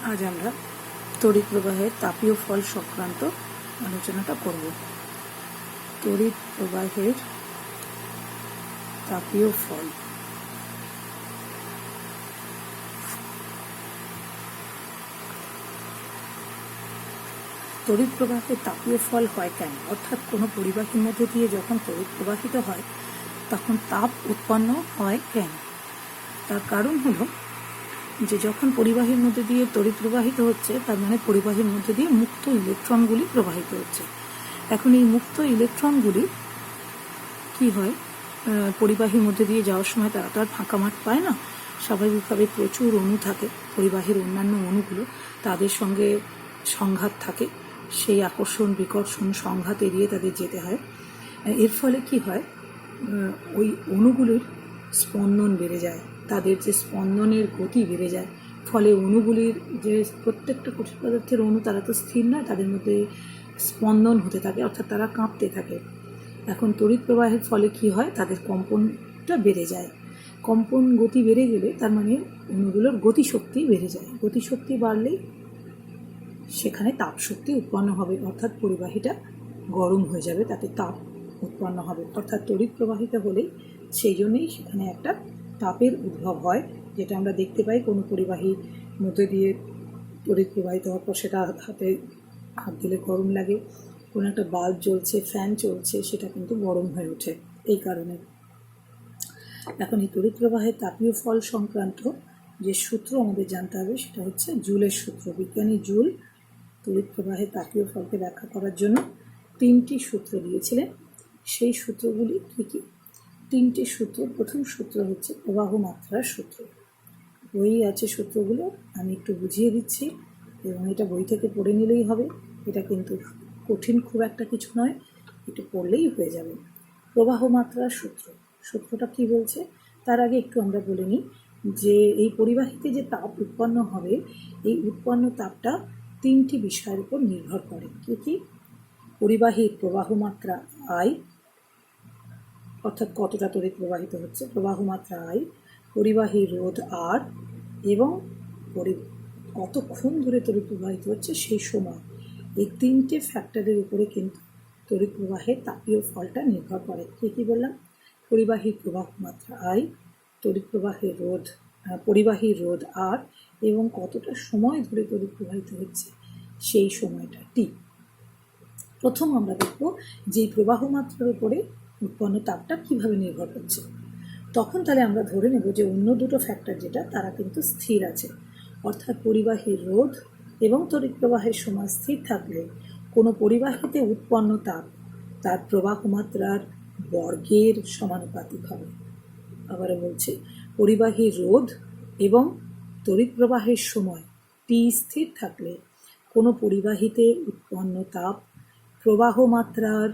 আজ আমরা তড়িৎ প্রবাহের তাপীয় ফল সংক্রান্ত আলোচনাটা করব। তড়িৎ প্রবাহের তাপীয় ফল। তড়িৎ প্রবাহের তাপীয় ফল হয় কেন? অর্থাৎ কোনো পরিবাহীর মধ্যে দিয়ে যখন তড়িৎ প্রবাহিত হয় তখন তাপ উৎপন্ন হয় কেন? তার কারণ হলো যে যখন পরিবাহীর মধ্যে দিয়ে তড়িৎ প্রবাহিত হচ্ছে তার মানে পরিবাহীর মধ্যে দিয়ে মুক্ত ইলেকট্রনগুলি প্রবাহিত হচ্ছে। এখন এই মুক্ত ইলেকট্রনগুলি কি হয়, পরিবাহীর মধ্যে দিয়ে যাওয়ার সময় তারা তো আর ফাঁকা মাঠ পায় না, স্বাভাবিকভাবে প্রচুর অণু থাকে, পরিবাহীর অন্যান্য অণুগুলো তাদের সঙ্গে সংঘাত থাকে, সেই আকর্ষণ বিকর্ষণ সংঘাত এড়িয়ে তাদের যেতে হয়। এর ফলে কি হয়, ওই অণুগুলির স্পন্দন বেড়ে যায়, তাদের যে স্পন্দনের গতি বেড়ে যায়, ফলে অণুগুলির যে প্রত্যেকটা কঠিন পদার্থের অণু তারা তো স্থির নয়, তাদের মধ্যে স্পন্দন হতে থাকে, অর্থাৎ তারা কাঁপতে থাকে। এখন তড়িৎ প্রবাহের ফলে কি হয়, তাদের কম্পনটা বেড়ে যায়। কম্পন গতি বেড়ে গেলে তার মানে অণুগুলোর গতিশক্তি বেড়ে যায়। গতিশক্তি বাড়লেই সেখানে তাপ শক্তি উৎপন্ন হবে, অর্থাৎ পরিবাহীটা গরম হয়ে যাবে, তাতে তাপ উৎপন্ন হবে। অর্থাৎ তড়িৎ প্রবাহিত হলেই সেই জন্যেই সেখানে একটা তাপের উদ্ভব হয়, যেটা আমরা দেখতে পাই কোনো পরিবাহীর মধ্যে দিয়ে তড়িৎ প্রবাহিত হওয়ার পর সেটা হাতে হাত দিলে গরম লাগে। কোনো একটা বাল্ব জ্বলছে, ফ্যান চলছে, সেটা কিন্তু গরম হয়ে ওঠে এই কারণে। এখন এই তড়িৎ প্রবাহের তাপীয় ফল সংক্রান্ত যে সূত্র আমাদের জানতে হবে সেটা হচ্ছে জুলের সূত্র। বিজ্ঞানী জুল তড়িৎ প্রবাহের তাপীয় ফলকে ব্যাখ্যা করার জন্য 3টি সূত্র দিয়েছিলেন। সেই সূত্রগুলি কী কী? 3টি সূত্র। প্রথম সূত্র হচ্ছে প্রবাহ মাত্রার সূত্র। বই আছে সূত্রগুলো, আমি একটু বুঝিয়ে দিচ্ছি এবং এটা বই থেকে পড়ে নিলেই হবে। এটা কিন্তু কঠিন খুব একটা কিছু নয়, একটু পড়লেই হয়ে যাবে। প্রবাহ মাত্রার সূত্র, সূত্রটা কি বলছে তার আগে একটু আমরা বলে নিই যে এই পরিবাহীতে যে তাপ উৎপন্ন হবে, এই উৎপন্ন তাপটা 3টি বিষয়ের উপর নির্ভর করে। কি কি? পরিবাহীর প্রবাহ মাত্রা I, অর্থাৎ কতটা তড়িৎ প্রবাহিত হচ্ছে, প্রবাহ মাত্রা I, পরিবাহীর রোধ R এবং কতক্ষণ ধরে তড়িৎ প্রবাহিত হচ্ছে সেই সময়। এই 3টে ফ্যাক্টরের উপরে কিন্তু তড়িৎ প্রবাহের তাপীয় ফলটা নির্ভর করে। কী কী বললাম? পরিবাহীর প্রবাহ মাত্রা I, তড়িৎ প্রবাহের রোধ, পরিবাহীর রোধ R এবং কতটা সময় ধরে তড়িৎ প্রবাহিত হচ্ছে সেই সময়টা T। প্রথম আমরা দেখব যে প্রবাহ মাত্রার উপরে উৎপন্ন তাপটা কিভাবে নির্ভর করছে। তখন তাহলে আমরা ধরে নেব যে অন্য দুটো ফ্যাক্টর যেটা তারা কিন্তু স্থির আছে, অর্থাৎ পরিবাহীর রোধ এবং তড়িৎ প্রবাহের সময় স্থির থাকলে কোনো পরিবাহীতে উৎপন্ন তাপ তার প্রবাহ মাত্রার বর্গের সমানুপাতিক হবে। আবারও বলছি, পরিবাহীর রোধ এবং তড়িৎ প্রবাহের সময় টি স্থির থাকলে কোনো পরিবাহীতে উৎপন্ন তাপ প্রবাহ মাত্রার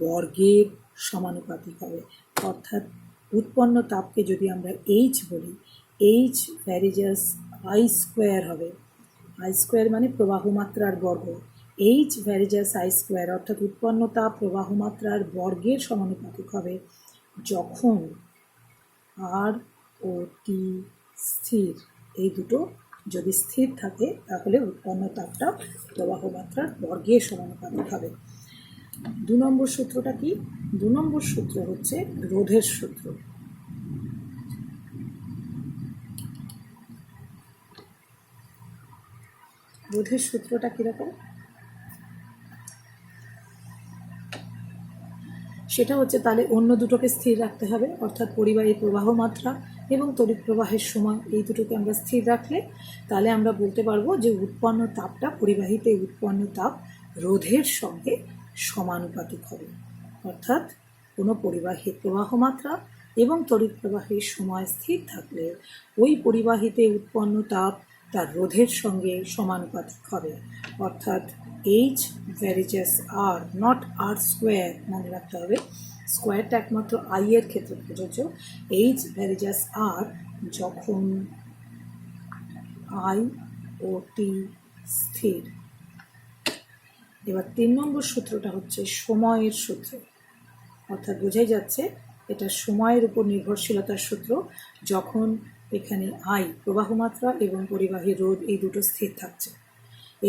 বর্গের সমানুপাতিক হবে। অর্থাৎ উৎপন্ন তাপকে যদি আমরা H বলি, H ভ্যারিজাস I² হবে। I² মানে প্রবাহ মাত্রার বর্গ। H ভ্যারিজাস I², অর্থাৎ উৎপন্ন তাপ প্রবাহ মাত্রার বর্গের সমানুপাতিক হবে যখন আর ও টি স্থির। এই দুটো যদি স্থির থাকে তাহলে উৎপন্ন তাপটা প্রবাহ মাত্রার বর্গের সমানুপাতিক হবে। 2 নম্বর সূত্রটা কি? 2 নম্বর সূত্র হচ্ছে রোধের সূত্র। রোধের সূত্রটা কীরকম? সেটা হচ্ছে তাহলে অন্য দুটোকে স্থির রাখতে হবে, অর্থাৎ পরিবাহীর প্রবাহ মাত্রা এবং তড়িৎ প্রবাহের সময়, এই দুটোকে আমরা স্থির রাখলে তাহলে আমরা বলতে পারবো যে উৎপন্ন তাপটা পরিবাহীতে উৎপন্ন তাপ রোধের সঙ্গে সমানুপাতিক হবে। অর্থাৎ কোনো পরিবাহীর প্রবাহ মাত্রা এবং তড়িৎ প্রবাহের সময় স্থির থাকলে ওই পরিবাহীতে উৎপন্ন তাপ তার রোধের সঙ্গে সমানুপাতিক হবে। অর্থাৎ H varies as R, not R², মনে রাখতে হবে। স্কোয়ারটা একমাত্র I এর ক্ষেত্রে প্রযোজ্য। H ভ্যারিজাস R যখন I ও T স্থির। এবার 3 নম্বর সূত্রটা হচ্ছে সময়ের সূত্র, অর্থাৎ বোঝাই যাচ্ছে এটা সময়ের উপর নির্ভরশীলতার সূত্র। যখন এখানে আই প্রবাহ মাত্রা এবং পরিবাহী রোধ এই দুটো স্থির থাকছে।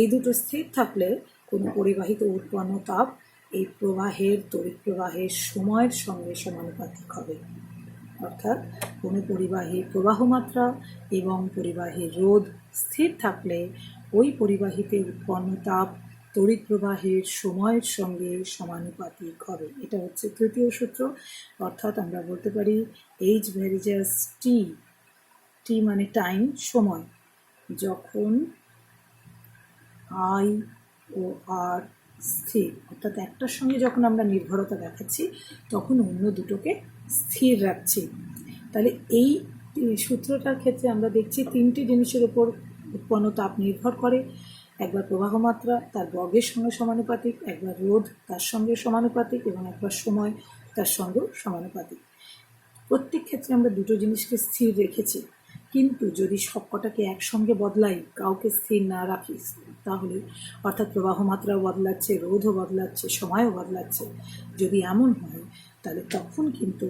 এই দুটো স্থির থাকলে কোনো পরিবাহিত উৎপন্ন তাপ এই প্রবাহের তড়িৎ প্রবাহের সময়ের সঙ্গে সমানুপাতিক হবে। অর্থাৎ কোনো পরিবাহীর প্রবাহ মাত্রা এবং পরিবাহীর রোধ স্থির থাকলে ওই পরিবাহীতে উৎপন্ন তাপ তড়িৎ প্রবাহের সময়ের সঙ্গে সমানুপাতিক হবে। এটা হচ্ছে তৃতীয় সূত্র। অর্থাৎ আমরা বলতে পারি এইচ ভ্যারিজাস টি, টি মানে টাইম, সময়, যখন আই ও আর স্থির, অর্থাৎ একটার সঙ্গে যখন আমরা নির্ভরতা দেখাচ্ছি তখন অন্য দুটোকে স্থির রাখছি। তাহলে এই সূত্রটার ক্ষেত্রে আমরা দেখছি তিনটি জিনিসের উপর উৎপন্ন তাপ নির্ভর করে। একবার প্রবাহ মাত্রা তার বর্গের সঙ্গে সমানুপাতিক, একবার রোধ তার সঙ্গে সমানুপাতিক এবং একবার সময় তার সঙ্গেও সমানুপাতিক। প্রত্যেক ক্ষেত্রে আমরা দুটো জিনিসকে স্থির রেখেছি, কিন্তু যদি সবকটাকে একসঙ্গে বদলাই, কাউকে স্থির না রাখি, তাহলে অর্থাৎ প্রবাহ মাত্রাও বদলাচ্ছে, রোধও বদলাচ্ছে, সময়ও বদলাচ্ছে, যদি এমন হয় তাহলে তখন কিন্তু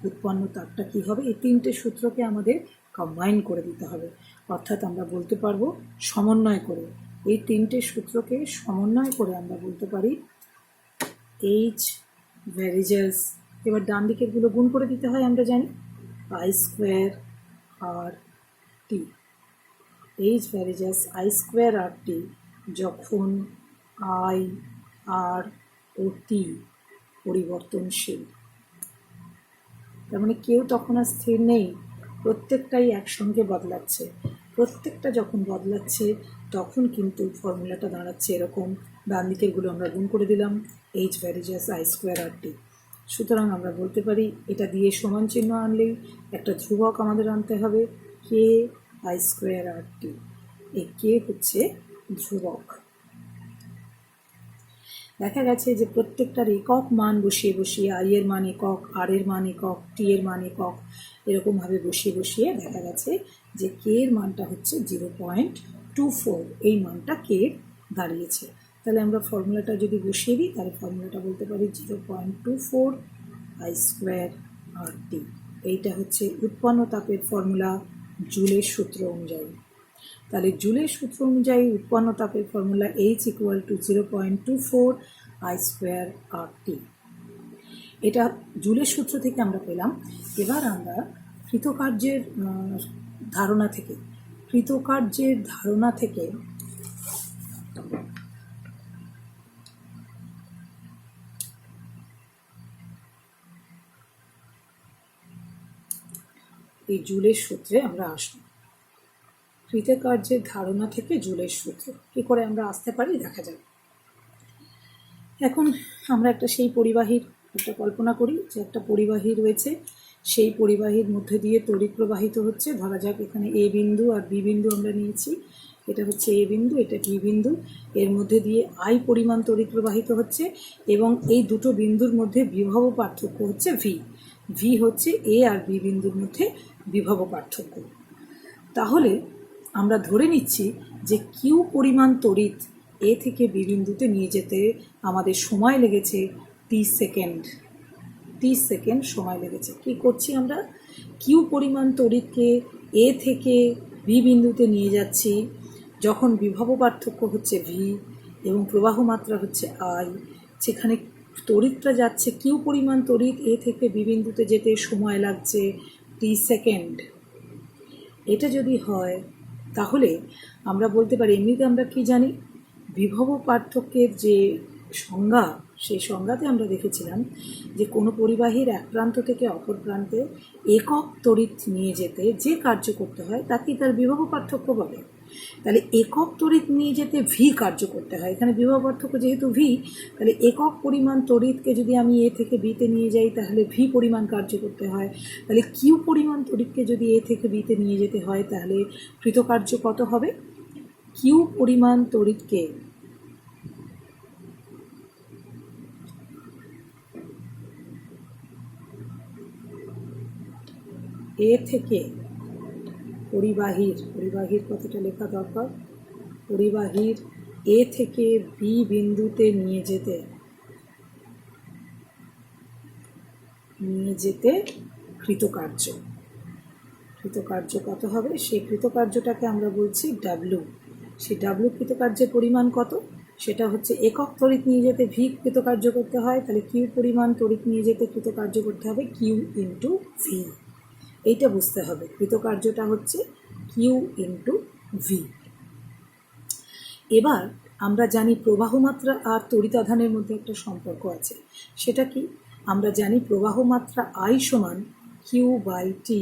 উৎপন্ন তাপটা কী হবে, এই তিনটে সূত্রকে আমাদের কম্বাইন করে দিতে হবে। অর্থাৎ আমরা বলতে পারবো সমন্বয় করে, এই তিনটে সূত্রকে সমন্বয় করে আমরা বলতে পারি এইচ ভ্যারিজাস, এবার ডান দিকেরগুলো গুণ করে দিতে হয় আমরা জানি, I square R T, H varies as I square R T, যখন আই আর ও টি পরিবর্তনশীল। তার মানে কেউ তখন আর স্থির নেই, প্রত্যেকটাই একসঙ্গে বদলাচ্ছে। প্রত্যেকটা যখন বদলাচ্ছে তখন কিন্তু ফর্মুলাটা দাঁড়াচ্ছে এরকম, ডান দিকেরগুলো আমরা গুণ করে দিলাম, H varies as I square R টি। সুতরাং আমরা বলতে পারি এটা দিয়ে সমান চিহ্ন আনলেই একটা ধ্রুবক আমাদের আনতে হবে, কে আই স্কোয়ার আর টি। এই কে হচ্ছে ধ্রুবক। দেখা গেছে যে প্রত্যেকটার একক মান বসিয়ে বসিয়ে, আই এর মান একক, আর এর মান একক, টি এর মান একক, এরকমভাবে বসিয়ে বসিয়ে দেখা গেছে যে কে এর মানটা হচ্ছে 0.24, এই মানটা কে দাঁড়িয়েছে। তাহলে আমরা ফর্মুলাটা যদি বসিয়ে দিই তাহলে ফর্মুলাটা বলতে পারি 0.24 আই স্কোয়ার আর টি। এইটা হচ্ছে উৎপন্ন তাপের ফর্মুলা জুলের সূত্র অনুযায়ী। তাহলে জুলের সূত্র অনুযায়ী উৎপন্ন তাপের formula H equal to 0.24 I square R T. এটা জুলের সূত্র থেকে আমরা পেলাম। এবার আমরা কৃতকার্যের ধারণা থেকে এই জুলের সূত্রে আমরা আসব। কৃতকার্যের ধারণা থেকে জুলের সূত্র কী করে আমরা আসতে পারি দেখা যাবে। এখন আমরা সেই পরিবাহীর একটা কল্পনা করি যে একটা পরিবাহী রয়েছে, সেই পরিবাহীর মধ্যে দিয়ে তড়িৎ প্রবাহিত হচ্ছে। ধরা যাক এখানে এ বিন্দু আর বি বিন্দু আমরা নিয়েছি, এটা হচ্ছে এ বিন্দু, এটা বি বিন্দু, এর মধ্যে দিয়ে আই পরিমাণ তড়িৎ প্রবাহিত হচ্ছে এবং এই দুটো বিন্দুর মধ্যে বিভব পার্থক্য হচ্ছে ভি। ভি হচ্ছে এ আর বি বিন্দুর মধ্যে বিভব পার্থক্য। তাহলে আমরা ধরে নিচ্ছি যে কিউ পরিমাণ তড়িৎ এ থেকে বি বিন্দুতে নিয়ে যেতে আমাদের সময় লেগেছে টি সেকেন্ড সময় লেগেছে। কী করছি আমরা, কিউ পরিমাণ তড়িৎকে এ থেকে বি বিন্দুতে নিয়ে যাচ্ছি, যখন বিভব পার্থক্য হচ্ছে ভি এবং প্রবাহ মাত্রা হচ্ছে আই, সেখানে তড়িৎটা যাচ্ছে, কিউ পরিমাণ তড়িৎ এ থেকে বি বিন্দুতে যেতে সময় লাগছে টি সেকেন্ড। এটা যদি হয় তাহলে আমরা বলতে পারি, এমনিতে আমরা কি জানি, বিভব পার্থক্যের যে সংজ্ঞা, সেই সংজ্ঞাতে আমরা দেখেছিলাম যে কোনো পরিবাহীর এক প্রান্ত থেকে অপর প্রান্তে একক তড়িৎ নিয়ে যেতে যে কার্য করতে হয় তাকেই তার বিভব পার্থক্য বলে। তাহলে একক তড়িৎ নিয়ে যেতে ভি কার্য করতে হয়, এখানে বিভব পার্থক্য যেহেতু ভি, তাহলে একক পরিমাণ তড়িৎকে যদি আমি এ থেকে বিতে নিয়ে যাই তাহলে ভি পরিমাণ কার্য করতে হয়। তাহলে কিউ পরিমাণ তড়িৎকে যদি এ থেকে বিতে নিয়ে যেতে হয় তাহলে কৃতকার্য কত হবে, কিউ পরিমাণ তড়িৎকে এ থেকে পরিবাহীর কথাটা লেখা দরকার, পরিবাহীর এ থেকে বি বিন্দুতে নিয়ে যেতে কৃতকার্য কৃতকার্য কত হবে, সেই কৃতকার্যটাকে আমরা বলছি ডাব্লু। সেই ডাব্লু কৃতকার্যের পরিমাণ কত, সেটা হচ্ছে একক তড়িৎ নিয়ে যেতে ভি কৃতকার্য করতে হয়, তাহলে কিউ পরিমাণ তড়িৎ নিয়ে যেতে কৃতকার্য করতে হবে কিউ ইন্টু ভি। এইটা বুঝতে হবে, কৃতকার্যটা হচ্ছে কিউ ইন্টু ভি। এবার আমরা জানি প্রবাহ মাত্রা আর তড়িতাধানের মধ্যে একটা সম্পর্ক আছে। সেটা কি, আমরা জানি প্রবাহ মাত্রা আই সমান কিউ বাই টি।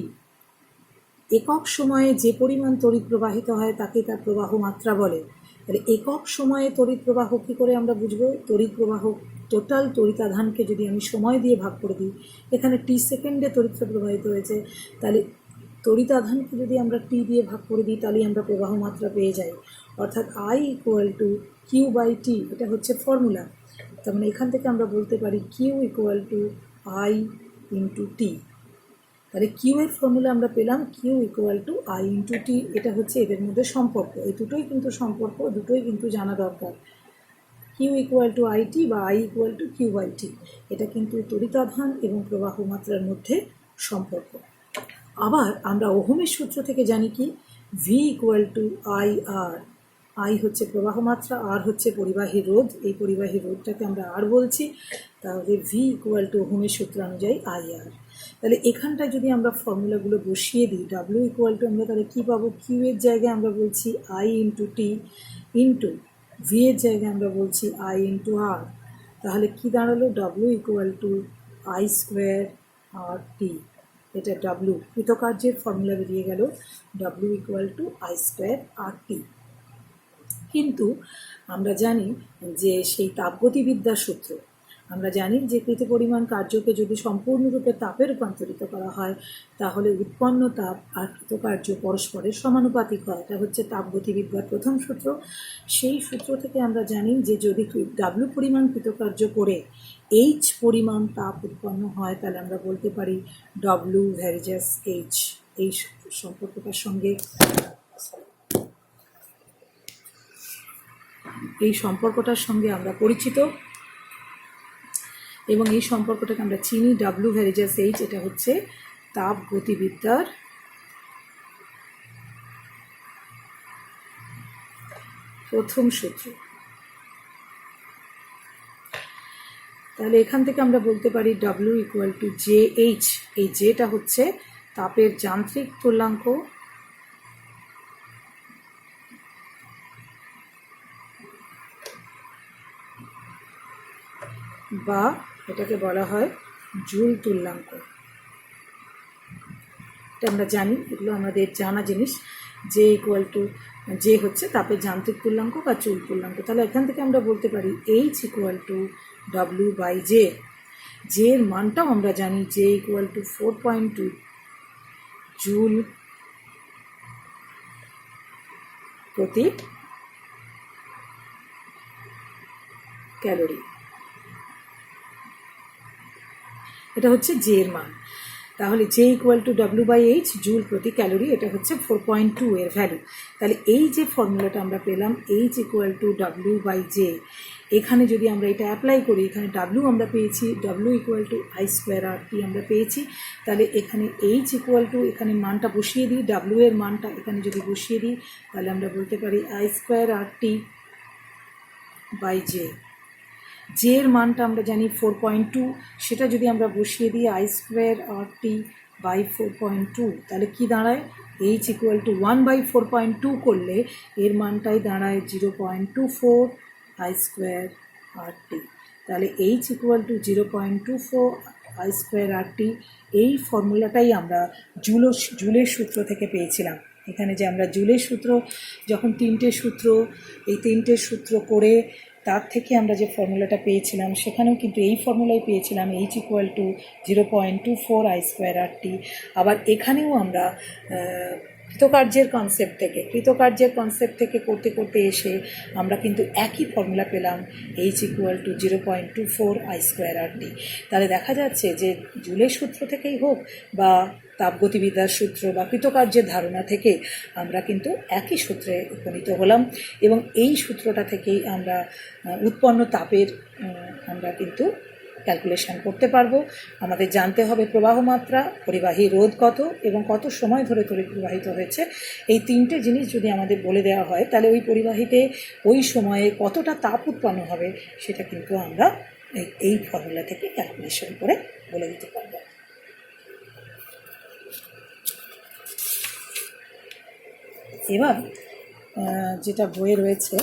একক সময়ে যে পরিমাণ তড়িৎ প্রবাহিত হয় তাকে তার প্রবাহ মাত্রা বলে। তাহলে একক সময়ে তড়িৎ প্রবাহ কী করে আমরা বুঝবো, তড়িৎ প্রবাহ টোটাল তড়িতাধানকে যদি আমি সময় দিয়ে ভাগ করে দিই, এখানে টি সেকেন্ডে তড়িৎটা প্রবাহিত হয়েছে, তাহলে তড়িতাধানকে যদি আমরা টি দিয়ে ভাগ করে দিই তাহলে আমরা প্রবাহ মাত্রা পেয়ে যাই, অর্থাৎ I equal to Q by T. এটা হচ্ছে ফর্মুলা। তার মানে এখান থেকে আমরা বলতে পারি Q equal to I into T. তাহলে কিউ এর ফর্মুলা আমরা পেলাম Q equal to I into T. এটা হচ্ছে এদের মধ্যে সম্পর্ক। এই দুটোই কিন্তু সম্পর্ক, দুটোই কিন্তু জানা দরকার। Q equal to I T বা I equal to Q by T, এটা কিন্তু তড়িতাধান এবং প্রবাহ মাত্রার মধ্যে সম্পর্ক। আবার আমরা ওহমের সূত্র থেকে জানি কি, V equal to I R. I হচ্ছে প্রবাহ মাত্রা, আর হচ্ছে পরিবাহী রোধ। এই পরিবাহী রোধটাকে আমরা আর বলছি। তাহলে ভি ইকুয়াল টু ওহমের সূত্র অনুযায়ী আই আর। তাহলে এখানটায় যদি আমরা ফর্মুলাগুলো বসিয়ে দিই, ডাব্লিউ ইকুয়াল টু আমরা তাহলে কী পাবো, কিউ এর জায়গায় আমরা বলছি I into T into V এর জায়গায় আমরা বলছি আই ইন্টু আর। তাহলে কী দাঁড়ালো, W equal to I square R T. এটা ডাব্লিউ কৃতকার্যের ফর্মুলা বেরিয়ে গেল, W equal to I square R T. কিন্তু আমরা জানি যে সেই তাপগতিবিদ্যার সূত্র, আমরা জানি যে কৃত পরিমাণ কার্যকে যদি সম্পূর্ণরূপে তাপে রূপান্তরিত করা হয় তাহলে উৎপন্ন তাপ আর কৃতকার্য পরস্পরের সমানুপাতিক হয়। এটা হচ্ছে তাপগতিবিদ্যার প্রথম সূত্র। সেই সূত্র থেকে আমরা জানি যে যদি ডাব্লু পরিমাণ কৃতকার্য করে এইচ পরিমাণ তাপ উৎপন্ন হয় তাহলে আমরা বলতে পারি ডব্লু ভ্যারিজাস এইচ। এই সম্পর্কটার সঙ্গে আমরা পরিচিত এবং এই সম্পর্কটাকে আমরা চিনি, ডাব্লু ভ্যারিজাস এইচ। এটা হচ্ছে তাপ গতিবিদ্যার প্রথম সূত্র। তাহলে এখান থেকে আমরা বলতে পারি W equal two J H. এই জেটা হচ্ছে তাপের যান্ত্রিক তুল্যাঙ্ক বা এটাকে বলা হয় জুল তুল্যাঙ্ক। এটা আমরা জানি, এগুলো আমাদের জানা জিনিস। জে ইকুয়াল টু জে হচ্ছে তাপের যান্ত্রিক তুল্যাঙ্ক বা জুল তুল্যাঙ্ক। তাহলে এখান থেকে আমরা বলতে পারি H equal to W by J. J এর মানটাও আমরা জানি, জে ইকুয়াল টু 4.2 জুল প্রতি ক্যালোরি। এটা হচ্ছে জে এর মান। তাহলে J equal to W by H joule প্রতি ক্যালোরি, এটা হচ্ছে 4.2 এর ভ্যালু। তাহলে এই যে ফর্মুলাটা আমরা পেলাম H equal to W by J, এখানে যদি আমরা এটা অ্যাপ্লাই করি, এখানে ডাব্লু আমরা পেয়েছি, W equal to I square R T আমরা পেয়েছি। তাহলে এখানে এইচ ইকুয়াল টু, এখানে মানটা বসিয়ে দিই, ডাব্লু এর মানটা এখানে যদি বসিয়ে দিই তাহলে আমরা বলতে পারি I square R T by J. J এর মানটা আমরা জানি 4.2, সেটা যদি আমরা বসিয়ে দিই I square R T by 4.2 তাহলে কি দাঁড়ায়, এইচ ইকুয়াল টু 1/4.2 করলে এর মানটাই দাঁড়ায় 0.24 আই স্কোয়ার আর টি। তাহলে H equal to 0.24 I square R T. এই ফর্মুলাটাই আমরা জুলের সূত্র থেকে পেয়েছিলাম। এখানে যে আমরা জুলের সূত্র, যখন এই তিনটে সূত্র করে তার থেকে আমরা যে ফর্মুলাটা পেয়েছিলাম সেখানেও কিন্তু এই ফর্মুলাই পেয়েছিলাম, H equal to 0.24 I square R T. আবার এখানেও আমরা কৃতকার্যের কনসেপ্ট থেকে করতে করতে এসে আমরা কিন্তু একই ফর্মুলা পেলাম, H equal to 0.24 I square R T. তাহলে দেখা যাচ্ছে যে জুলের সূত্র থেকেই হোক বা তাপগতিবিদ্যার সূত্র বা কৃতকার্যের ধারণা থেকে আমরা কিন্তু একই সূত্রে উপনীত হলাম এবং এই সূত্রটা থেকেই আমরা উৎপন্ন তাপের আমরা কিন্তু ক্যালকুলেশন করতে পারবো। আমাদের জানতে হবে প্রবাহ মাত্রা, পরিবাহী রোধ কত এবং কত সময় ধরে তড়িৎ প্রবাহিত হয়েছে। এই তিনটে জিনিস যদি আমাদের বলে দেওয়া হয় তাহলে ওই পরিবাহীতে ওই সময়ে কতটা তাপ উৎপন্ন হবে সেটা কিন্তু আমরা এই ফর্মুলা থেকে ক্যালকুলেশন করে বলে দিতে পারবো। এবার যেটা বইয়ে রয়েছে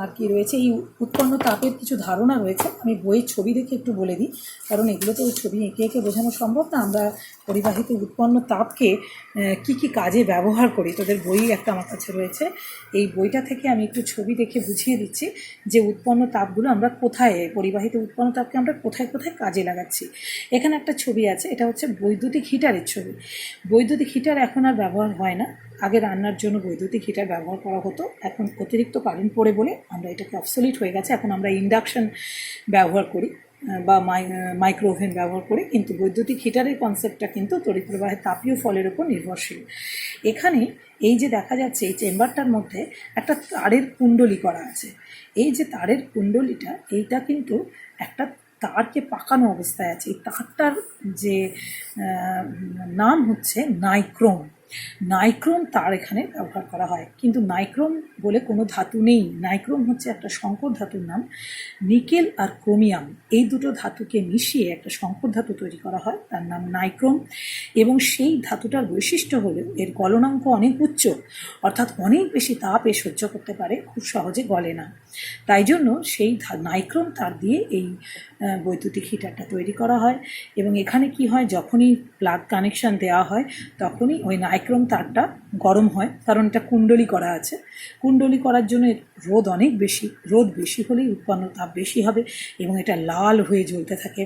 আর কি রয়েছে, এই উৎপন্ন তাপের কিছু ধারণা রয়েছে। আমি বইয়ের ছবি দেখে একটু বলে দিই, কারণ এগুলো তো ওই ছবি এঁকে এঁকে বোঝানো সম্ভব না। আমরা পরিবাহিত উৎপন্ন তাপকে কি কি কাজে ব্যবহার করি, তোদের বই একটা আমার কাছে রয়েছে। এই বইটা থেকে আমি একটু ছবি দেখে বুঝিয়ে দিচ্ছি যে উৎপন্ন তাপগুলো আমরা কোথায়, পরিবাহিত উৎপন্ন তাপকে আমরা কোথায় কোথায় কাজে লাগাচ্ছি। এখানে একটা ছবি আছে, এটা হচ্ছে বৈদ্যুতিক হিটারের ছবি। বৈদ্যুতিক হিটার এখন আর ব্যবহার হয় না। আগে রান্নার জন্য বৈদ্যুতিক হিটার ব্যবহার করা হতো, এখন অতিরিক্ত কারেন্ট পড়ে বলে আমরা এটাকে অবসলিট হয়ে গেছে। এখন আমরা ইন্ডাকশন ব্যবহার করি বা মাইক্রো ওভেন ব্যবহার করি, কিন্তু বৈদ্যুতিক হিটারের কনসেপ্টটা কিন্তু তড়িৎ প্রবাহের তাপীয় ফলের উপর নির্ভরশীল। এখানে এই যে দেখা যাচ্ছে এই চেম্বারটার মধ্যে একটা তারের কুণ্ডলী করা আছে। এই যে তারের কুণ্ডলীটা, এইটা কিন্তু একটা তারকে পাকানো অবস্থায় আছে। এই তারটার যে নাম হচ্ছে নাইক্রোম। নাইক্রোম তার এখানে ব্যবহার করা হয়, কিন্তু নাইক্রোম বলে কোনো ধাতু নেই। নাইক্রোম হচ্ছে একটা সংকর ধাতুর নাম। নিকেল আর ক্রোমিয়াম এই দুটো ধাতুকে মিশিয়ে একটা সংকর ধাতু তৈরি করা হয়, তার নাম নাইক্রোম। এবং সেই ধাতুটার বৈশিষ্ট্য হলো এর গলনাঙ্ক অনেক উচ্চ, অর্থাৎ অনেক বেশি তাপ এ সহ্য করতে পারে, খুব সহজে গলে না। তাই জন্য সেই নাইক্রোম তার দিয়ে এই বৈদ্যুতিক হিটারটা তৈরি করা হয়। এবং এখানে কি হয়, যখনই প্লাগ কানেকশান দেওয়া হয় তখনই ওই নাইক্রোম তারটা গরম হয়, কারণ এটা কুণ্ডলী করা আছে। কুণ্ডলী করার জন্য রোদ অনেক বেশি, রোদ বেশি হলেই উৎপন্ন তাপ বেশি হবে এবং এটা লাল হয়ে জ্বলতে থাকে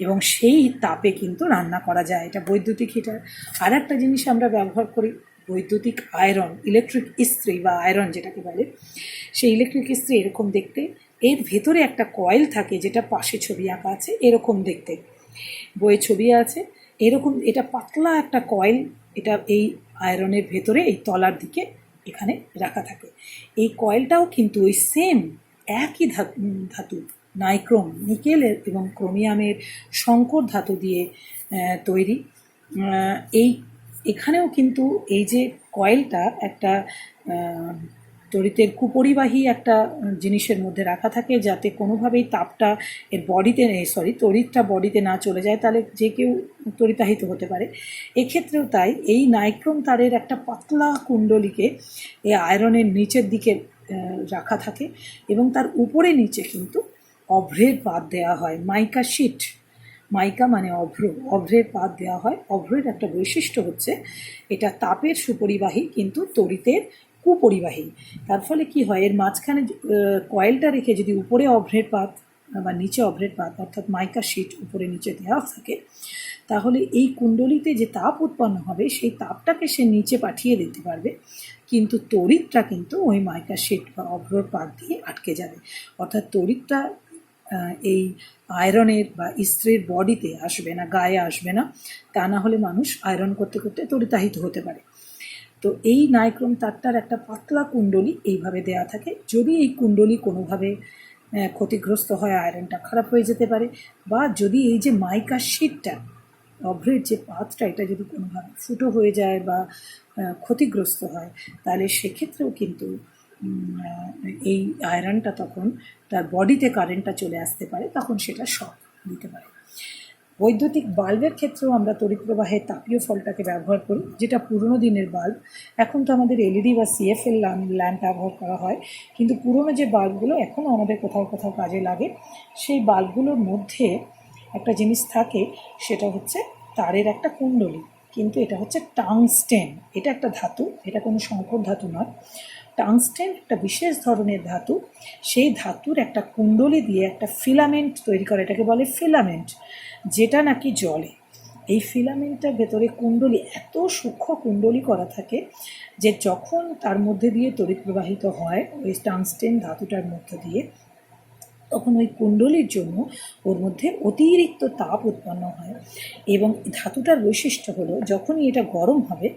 এবং সেই তাপে কিন্তু রান্না করা যায়। এটা বৈদ্যুতিক হিটার। আর একটা জিনিস আমরা ব্যবহার করি, বৈদ্যুতিক আয়রন, ইলেকট্রিক ইস্ত্রি বা আয়রন যেটাকে বলে। সেই ইলেকট্রিক ইস্ত্রি এরকম দেখতে, এর ভেতরে একটা কয়েল থাকে, যেটা পাশে ছবি আঁকা আছে এরকম দেখতে, বইয়ে ছবি আছে এরকম। এটা পাতলা একটা কয়েল, এটা এই আয়রনের ভেতরে এই তলার দিকে এখানে রাখা থাকে। এই কয়েলটাও কিন্তু ওই সেম একই ধাতু নাইক্রোম, নিকেলের এবং ক্রোমিয়ামের সংকর ধাতু দিয়ে তৈরি। এখানেও কিন্তু এই যে কয়েলটা একটা তড়িতের কুপরিবাহী একটা জিনিসের মধ্যে রাখা থাকে, যাতে কোনোভাবেই তাপটা এর বডিতে তড়িৎটা বডিতে না চলে যায়, তাহলে যে কেউ তড়িতাহিত হতে পারে। এক্ষেত্রেও তাই, এই নাইক্রোম তারের একটা পাতলা কুণ্ডলীকে এই আয়রনের নিচের দিকে রাখা থাকে এবং তার উপরে নিচে কিন্তু অভ্রের পাত দেওয়া হয়, মাইকা শিট। মাইকা মানে অভ্র, অভ্রের পাত দেওয়া হয়। অভ্রের একটা বৈশিষ্ট্য হচ্ছে এটা তাপের সুপরিবাহী কিন্তু তড়িতের কুপরিবাহী। তার ফলে কি হয়, এর মাঝখানে কয়েলটা রেখে যদি উপরে অভ্রের পাত বা নিচে অভ্রের পাত অর্থাৎ মাইকা শিট উপরে নিচে দেওয়া থাকে, তাহলে এই কুণ্ডলীতে যে তাপ উৎপন্ন হবে সেই তাপটাকে সে নিচে পাঠিয়ে দিতে পারবে, কিন্তু তড়িৎটা কিন্তু ওই মাইকা শিট বা অভ্রের পাত দিয়ে আটকে যাবে। অর্থাৎ তড়িৎটা এই আয়রনের বা ইস্ত্রির বডিতে আসবে না, গায়ে আসবে না। তা না হলে মানুষ আয়রন করতে করতে তড়িতাহিত হতে পারে। তো এই নাইক্রোম তারটার একটা পাতলা কুণ্ডলী এইভাবে দেয়া থাকে। যদি এই কুণ্ডলী কোনোভাবে ক্ষতিগ্রস্ত হয়, আয়রনটা খারাপ হয়ে যেতে পারে, বা যদি এই যে মাইকা শিটটা, অভ্রের যে পাতটা, এটা যদি কোনোভাবে ফুটো হয়ে যায় বা ক্ষতিগ্রস্ত হয়, তাহলে সেক্ষেত্রেও কিন্তু এই আয়রনটা তখন তার বডিতে কারেন্টটা চলে আসতে পারে, তখন সেটা শক দিতে পারে। বৈদ্যুতিক বাল্বের ক্ষেত্রেও আমরা তড়িৎ প্রবাহের তাপীয় ফলটাকে ব্যবহার করি, যেটা পুরনো দিনের বাল্ব। এখন তো আমাদের এলইডি বা সিএফএল ল্যাম্প ব্যবহার করা হয়, কিন্তু পুরনো যে বাল্বগুলো এখনও আমাদের কোথাও কোথাও কাজে লাগে, সেই বাল্বগুলোর মধ্যে একটা জিনিস থাকে, সেটা হচ্ছে তারের একটা কুণ্ডলী, কিন্তু এটা হচ্ছে টাংস্টেন। এটা একটা ধাতু, এটা কোনো সংকর ধাতু নয়। টাংস্টেন একটা বিশেষ ধরনের ধাতু। সেই ধাতুর একটা কুণ্ডলী দিয়ে একটা ফিলামেন্ট তৈরি করে, এটাকে বলে ফিলামেন্ট, যেটা নাকি জ্বলে। এই ফিলামেন্টটার ভেতরে কুণ্ডলী, এত সূক্ষ্ম কুণ্ডলী করা থাকে যে যখন তার মধ্যে দিয়ে তড়িৎ প্রবাহিত হয় ওই টাংস্টেন ধাতুটার মধ্যে দিয়ে, তখন ওই কুণ্ডলীর জন্য ওর মধ্যে অতিরিক্ত তাপ উৎপন্ন হয়। এবং ধাতুটার বৈশিষ্ট্য হলো, যখনই এটা গরম হবে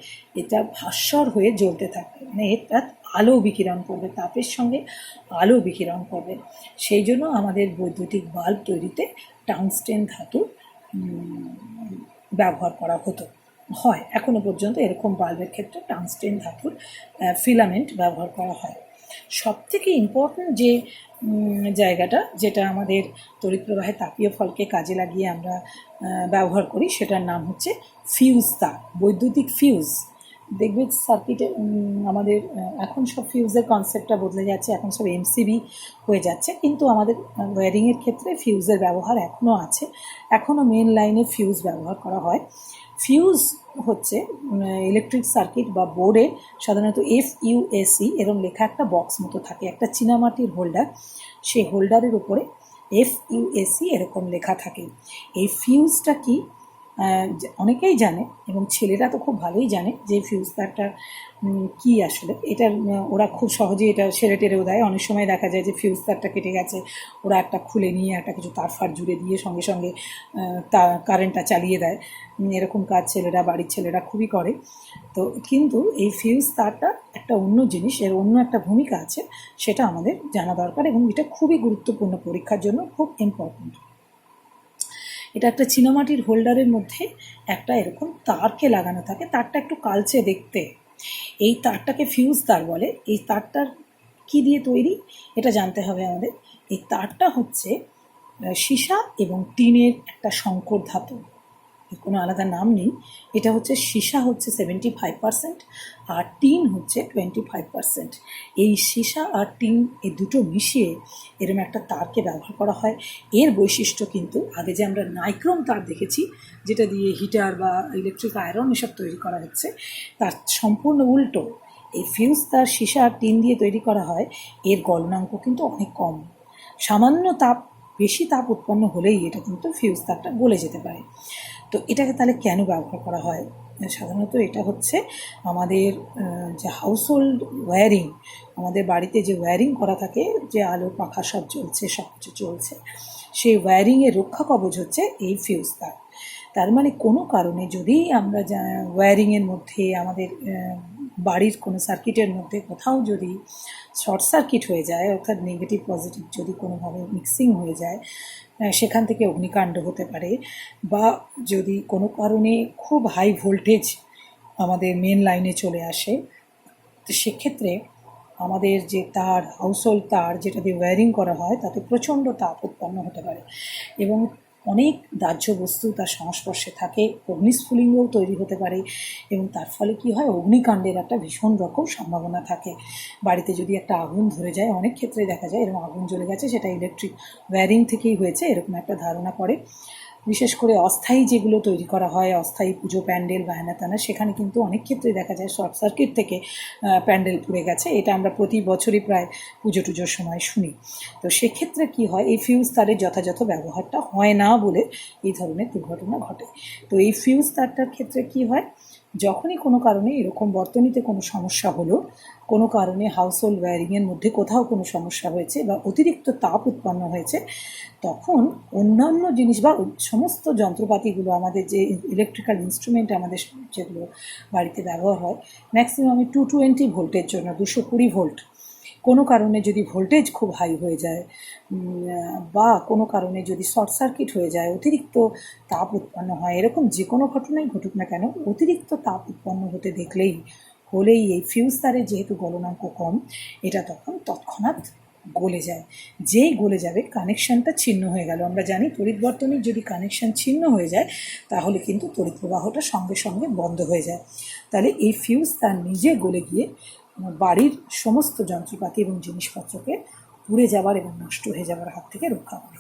এটা ভাস্বর হয়ে জ্বলতে থাকবে, মানে এটা আলো বিকিরণ করবে, তাপের সঙ্গে আলো বিকিরণ করবে। সেই জন্য আমাদের বৈদ্যুতিক বাল্ব তৈরিতে টাংস্টেন ধাতুর ব্যবহার করা হয় এখনো পর্যন্ত। এরকম বাল্বের ক্ষেত্রে টাংস্টেন ধাতুর ফিলামেন্ট ব্যবহার করা হয়। সবথেকে ইম্পর্ট্যান্ট যে জায়গাটা, যেটা আমাদের তড়িৎ প্রবাহে তাপীয় ফলকে কাজে লাগিয়ে আমরা ব্যবহার করি, সেটার নাম হচ্ছে ফিউজ তার, বৈদ্যুতিক ফিউজ। দেখবে সার্কিটে আমাদের এখন সব ফিউজের কনসেপ্টটা বদলে যাচ্ছে, এখন সব এমসিবি হয়ে যাচ্ছে, কিন্তু আমাদের ওয়্যারিংয়ের ক্ষেত্রে ফিউজের ব্যবহার এখনও আছে, এখনও মেন লাইনে ফিউজ ব্যবহার করা হয়। ফিউজ হচ্ছে ইলেকট্রিক সার্কিট বা বোর্ডে সাধারণত FUAC এরম লেখা একটা বক্স মতো থাকে, একটা চীনামাটির হোল্ডার, সেই হোল্ডারের উপরে FUAC এরকম লেখা থাকে। এই ফিউজটা কি অনেকেই জানে, এবং ছেলেরা তো খুব ভালোই জানে যে ফিউজ তারটা কী আসলে। এটার ওরা খুব সহজেই এটা সেরে টেরেও দেয়। অনেক সময় দেখা যায় যে ফিউজ তারটা কেটে গেছে, ওরা একটা খুলে নিয়ে একটা কিছু তার ফার জুড়ে দিয়ে সঙ্গে সঙ্গে কারেন্টটা চালিয়ে দেয়। এরকম কাজ বাড়ির ছেলেরা খুবই করে। তো কিন্তু এই ফিউজ তারটা একটা অন্য জিনিস, এর অন্য একটা ভূমিকা আছে, সেটা আমাদের জানা দরকার, এবং এটা খুবই গুরুত্বপূর্ণ, পরীক্ষার জন্য খুব ইম্পর্ট্যান্ট। এটা একটা চীনামাটির হোল্ডারের মধ্যে একটা এরকম তারকে লাগানো থাকে, তারটা একটু কালচে দেখতে। এই তারটাকে ফিউজ তার বলে। এই তারটার কি দিয়ে তৈরি এটা জানতে হবে আমাদের। এই তারটা হচ্ছে সীসা এবং টিনের একটা সংকর ধাতু, কোনো আলাদা নাম নেই। এটা হচ্ছে সীসা হচ্ছে 75% আর টিন হচ্ছে 25%। এই সীসা আর টিন এই দুটো মিশিয়ে এরম একটা তারকে ব্যবহার করা হয়। এর বৈশিষ্ট্য কিন্তু আগে যে আমরা নাইক্রোম তার দেখেছি, যেটা দিয়ে হিটার বা ইলেকট্রিক আয়রন এসব তৈরি করা হচ্ছে, তার সম্পূর্ণ উল্টো। এই ফিউজ তার সীসা আর টিন দিয়ে তৈরি করা হয়, এর গলনাঙ্ক কিন্তু অনেক কম। সামান্য বেশি তাপ উৎপন্ন হলেই এটা কিন্তু ফিউজ তারটা গলে যেতে পারে। তো এটাকে তাহলে কেন ব্যবহার করা হয়? সাধারণত এটা হচ্ছে আমাদের যে হাউসহোল্ড ওয়্যারিং, আমাদের বাড়িতে যে ওয়্যারিং করা থাকে, যে আলো পাখা সব চলছে, সব কিছু চলছে, সেই ওয়্যারিংয়ের রক্ষা কবচ হচ্ছে এই ফিউজ তার। তার মানে কোনো কারণে যদি আমরা ওয়্যারিংয়ের মধ্যে, আমাদের বাড়ির কোনো সার্কিটের মধ্যে কোথাও যদি শর্ট সার্কিট হয়ে যায়, অর্থাৎ নেগেটিভ পজিটিভ যদি কোনোভাবে মিক্সিং হয়ে যায়, সেখান থেকে অগ্নিকাণ্ড হতে পারে। বা যদি কোনো কারণে খুব হাই ভোল্টেজ আমাদের মেন লাইনে চলে আসে, তো সেক্ষেত্রে আমাদের যে তার, হাউসহোল্ড তার যেটা দিয়ে ওয়্যারিং করা হয়, তাতে প্রচণ্ড তাপ উৎপন্ন হতে পারে, এবং অনেক দাহ্য বস্তু তার সংস্পর্শে থাকে, অগ্নিস্ফুলিঙ্গও তৈরি হতে পারে, এবং তার ফলে কী হয়, অগ্নিকাণ্ডের একটা ভীষণ রকম সম্ভাবনা থাকে। বাড়িতে যদি একটা আগুন ধরে যায়, অনেক ক্ষেত্রে দেখা যায় এরকম আগুন জ্বলে গেছে, সেটা ইলেকট্রিক ওয়্যারিং থেকেই হয়েছে, এরকম একটা ধারণা করে। বিশেষ করে অস্থায়ী যেগুলো তৈরি করা হয়, অস্থায়ী পুজো প্যান্ডেল বা হেনাতানা, সেখানে কিন্তু অনেক ক্ষেত্রে দেখা যায় শর্ট সার্কিট থেকে প্যান্ডেল পুড়ে গেছে। এটা আমরা প্রতি বছরই প্রায় পুজো টুজোর সময় শুনি। তো সেক্ষেত্রে কি হয়, এই ফিউজ তারের যথাযথ ব্যবহারটা হয় না বলে এই ধরনের দুর্ঘটনা ঘটে। তো এই ফিউজ তারটার ক্ষেত্রে কি হয়, যখনই কোনো কারণে এরকম বর্তনীতে কোনো সমস্যা হলো, কোনো কারণে হাউসহোল্ড ওয়্যারিংয়ের মধ্যে কোথাও কোনো সমস্যা হয়েছে বা অতিরিক্ত তাপ উৎপন্ন হয়েছে, তখন অন্যান্য জিনিস বা সমস্ত যন্ত্রপাতিগুলো, আমাদের যে ইলেকট্রিক্যাল ইনস্ট্রুমেন্ট আমাদের যেগুলো বাড়িতে ব্যবহার হয়, ম্যাক্সিমাম 220 ভোল্টের জন্য 220 ভোল্ট, কোনো কারণে যদি ভোল্টেজ খুব হাই হয়ে যায় বা কোনো কারণে যদি শর্ট সার্কিট হয়ে যায়, অতিরিক্ত তাপ উৎপন্ন হয়, এরকম যে কোনো ঘটনাই ঘটুক না কেন, অতিরিক্ত তাপ উৎপন্ন হলেই এই ফিউজ তারের যেহেতু গলনাঙ্ক কম, এটা তখন তৎক্ষণাৎ গলে যায়। যেই গলে যাবে, কানেকশানটা ছিন্ন হয়ে গেল। আমরা জানি তড়িৎ বর্তনীর যদি কানেকশান ছিন্ন হয়ে যায়, তাহলে কিন্তু তড়িৎ প্রবাহটা সঙ্গে সঙ্গে বন্ধ হয়ে যায়। তাহলে এই ফিউজ তার নিজে গলে গিয়ে বাড়ির সমস্ত যন্ত্রপাতি এবং জিনিসপত্রকে পুড়ে যাবার এবং নষ্ট হয়ে যাবার হাত থেকে রক্ষা করে।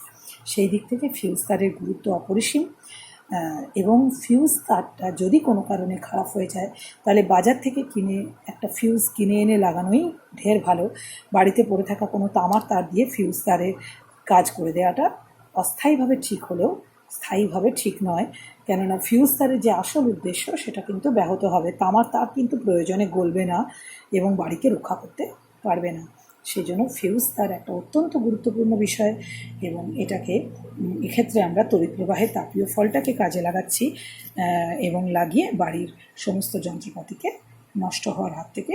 সেই দিক থেকে ফিউজ তারের গুরুত্ব অপরিসীম। এবং ফিউজ তারটা যদি কোনো কারণে খারাপ হয়ে যায়, তাহলে বাজার থেকে একটা ফিউজ কিনে এনে লাগানোই ঢের ভালো। বাড়িতে পড়ে থাকা কোনো তামার তার দিয়ে ফিউজ তারের কাজ করে দেওয়াটা অস্থায়ীভাবে ঠিক হলেও স্থায়ীভাবে ঠিক নয়, কেননা ফিউজ তারের যে আসল উদ্দেশ্য সেটা কিন্তু ব্যাহত হবে। তামার তার কিন্তু প্রয়োজনে গলবে না এবং বাড়িকে রক্ষা করতে পারবে না। সেই জন্য ফিউজ তার একটা অত্যন্ত গুরুত্বপূর্ণ বিষয়, এবং এক্ষেত্রে আমরা তড়িৎ প্রবাহের তাপীয় ফলটাকে কাজে লাগাচ্ছি এবং লাগিয়ে বাড়ির সমস্ত যন্ত্রপাতিকে নষ্ট হওয়ার হাত থেকে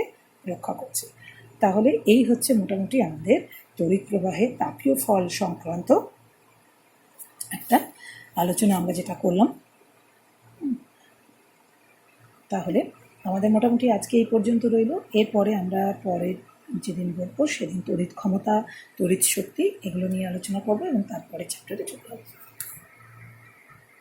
রক্ষা করছি। তাহলে এই হচ্ছে মোটামুটি আমাদের তড়িৎ প্রবাহের তাপীয় ফল সংক্রান্ত একটা আলোচনা আমরা যেটা করলাম। তাহলে আমাদের মোটামুটি আজকে এই পর্যন্ত রইল। এরপরে আমরা পরের যেদিন বলবো সেদিন তড়িৎ ক্ষমতা, তড়িৎ শক্তি এগুলো নিয়ে আলোচনা করবো এবং তারপরে চ্যাপ্টারে